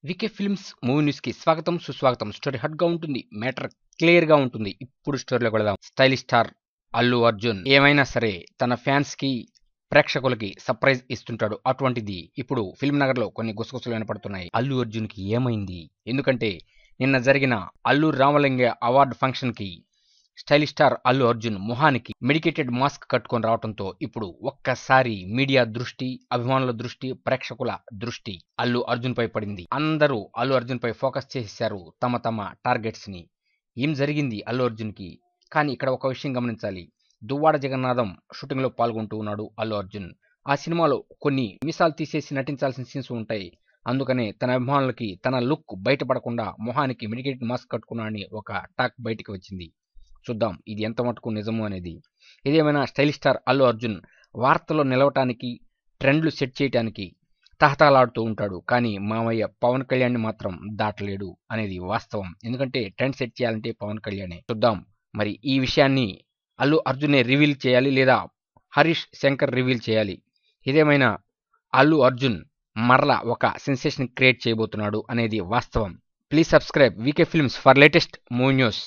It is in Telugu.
వికే ఫిల్మ్స్ మూవీ న్యూస్ కి స్వాగతం సుస్వాగతం. స్టోరీ హాట్ గా ఉంటుంది, మ్యాటర్ క్లియర్ గా ఉంటుంది. ఇప్పుడు స్టోరీలో వెళదాం. స్టైలిష్ స్టార్ అల్లు అర్జున్ ఏమైనా సరే తన ఫ్యాన్స్ కి ప్రేక్షకులకి సర్ప్రైజ్ ఇస్తుంటాడు. అటువంటిది ఇప్పుడు ఫిల్మ్ నగర్ లో కొన్ని గుసగుసలు వినపడుతున్నాయి. అల్లు అర్జున్ కి ఏమైంది? ఎందుకంటే నిన్న జరిగిన అల్లు రామలింగ అవార్డు ఫంక్షన్ కి స్టైలిష్ స్టార్ అల్లు అర్జున్ మొహానికి మెడికేటెడ్ మాస్క్ కట్టుకొని రావడంతో ఇప్పుడు ఒక్కసారి మీడియా దృష్టి, అభిమానుల దృష్టి, ప్రేక్షకుల దృష్టి అల్లు అర్జున్ పై పడింది. అందరూ అల్లు అర్జున్ పై ఫోకస్ చేశారు తమ తమ టార్గెట్స్ ని. ఏం జరిగింది అల్లు అర్జున్ కి? కానీ ఇక్కడ ఒక విషయం గమనించాలి. దువ్వాడ జగన్నాథం షూటింగ్ లో పాల్గొంటూ ఉన్నాడు అల్లు అర్జున్. ఆ సినిమాలో కొన్ని మిసాలు తీసేసి నటించాల్సిన సీన్స్ ఉంటాయి. అందుకనే తన అభిమానులకి తన లుక్ బయటపడకుండా మొహానికి మెడికేటెడ్ మాస్క్ కట్టుకున్నాడని ఒక టాక్ బయటికి వచ్చింది. చూద్దాం ఇది ఎంత మటుకు నిజము అనేది. ఇదేమైనా స్టైలిష్ స్టార్ అల్లు అర్జున్ వార్తల్లో నిలవటానికి, ట్రెండ్లు సెట్ చేయడానికి తహతహలాడుతూ ఉంటాడు. కానీ మామయ్య పవన్ కళ్యాణ్ మాత్రం దాటలేడు అనేది వాస్తవం. ఎందుకంటే ట్రెండ్ సెట్ చేయాలంటే పవన్ కళ్యాణే. చూద్దాం మరి ఈ విషయాన్ని అల్లు అర్జునే రివీల్ చేయాలి లేదా హరీష్ శంకర్ రివీల్ చేయాలి. ఇదేమైనా అల్లు అర్జున్ మరలా ఒక సెన్సేషన్ క్రియేట్ చేయబోతున్నాడు అనేది వాస్తవం. Please subscribe VK Films for latest movie news.